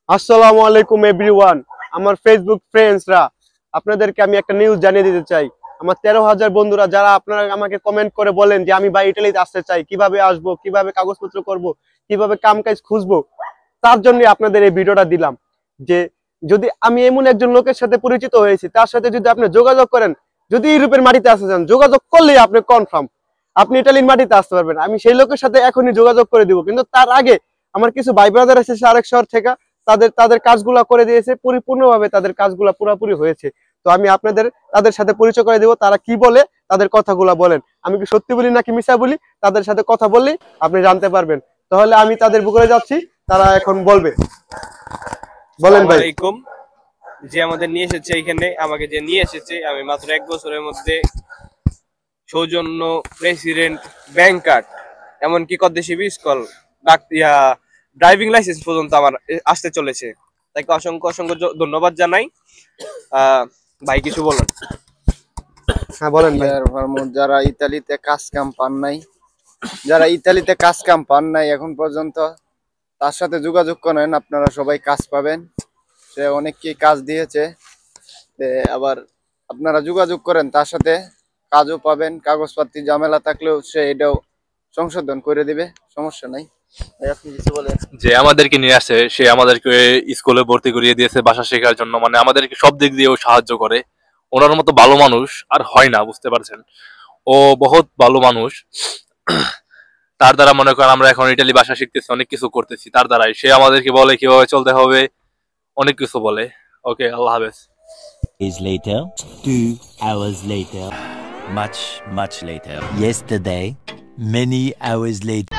আসসালামু আলাইকুম এভরিওয়ান, আমার ফেসবুক ফ্রেন্ডসরা, আপনাদেরকে আমি একটা নিউজ জানিয়ে দিতে চাই। আমার 13,000 বন্ধুরা যারা আপনারা আমাকে কমেন্ট করে বলেন যে আমি ভাই ইটালিতে আসতে চাই, কিভাবে আসবো, কিভাবে কাগজপত্র করব, কিভাবে কাম কাজ খুঁজবো, তার জন্য আপনাদের এই ভিডিওটা দিলাম। যে যদি আমি এমন একজন লোকের সাথে পরিচিত হয়েছি, তার সাথে যদি আপনি যোগাযোগ করেন, যদি ইউরোপের মাটিতে আসতে চান, যোগাযোগ করলেই আপনি কনফার্ম আপনি ইটালির মাটিতে আসতে পারবেন। আমি সেই লোকের সাথে এখনই যোগাযোগ করে দিব, কিন্তু তার আগে আমার কিছু ভাই ব্রাদার এসেছে আরেক শহর থেকে, তাদের তাদের কাজগুলা করে দিয়েছে, পরিপূর্ণভাবে তাদের কাজগুলা পুরোপুরি হয়েছে। তো আমি আপনাদের তাদের সাথে পরিচয় করে দিব, তারা কি বলে, তাদের কথাগুলা বলেন, আমি কি সত্যি বলি নাকি মিছা বলি, তাদের সাথে কথা বললেই আপনি জানতে পারবেন। তাহলে আমি তাদের বুকে যাচ্ছি, তারা এখন বলবে। বলেন ভাই। যে আমাদের নিয়ে এসেছে এখানে, আমাকে যে নিয়ে এসেছে, আমি মাত্র 1 বছরের মধ্যে সৌজন্য, প্রেসিডেন্ট, ব্যাংক কার্ড, এমনকি কদেশি বিস্কল, ড্রাইভিং লাইসেন্স পর্যন্ত আমার আসতে চলেছে। তাকে অসংখ্য অসংখ্য ধন্যবাদ জানাই। ভাই কিছু বলেন। হ্যাঁ বলেন ভাই। যারা ইতালিতে কাজ কাম পান নাই এখন পর্যন্ত, তার সাথে যোগাযোগ করেন, আপনারা সবাই কাজ পাবেন। সে অনেককেই কাজ দিয়েছে, আবার আপনারা যোগাযোগ করেন, তার সাথে কাজও পাবেন। কাগজপত্র ঝামেলা থাকলেও সে এটাও সংশোধন করে দিবে, সমস্যা নাই। আপনি কিছু বলেন। যে আমাদেরকে নিয়ে আসে, সে আমাদেরকে স্কুলে ভর্তি করিয়ে দিয়েছে ভাষা শেখার জন্য, মানে আমাদেরকে সব দিক দিয়েও সাহায্য করে। ওনার মতো ভালো মানুষ আর হয় না, বুঝতে পারছেন। ও বহুত ভালো মানুষ। তার দ্বারা মনে করেন আমরা এখন ইটালি ভাষা শিখতেছি, অনেক কিছু করতেছি তার দ্বারাই। সে আমাদেরকে বলে কিভাবে চলতে হবে, অনেক কিছু বলে। ওকে, আল্লাহ হাফেজ। Days later, 2 hours later, much later. Yesterday, many hours later.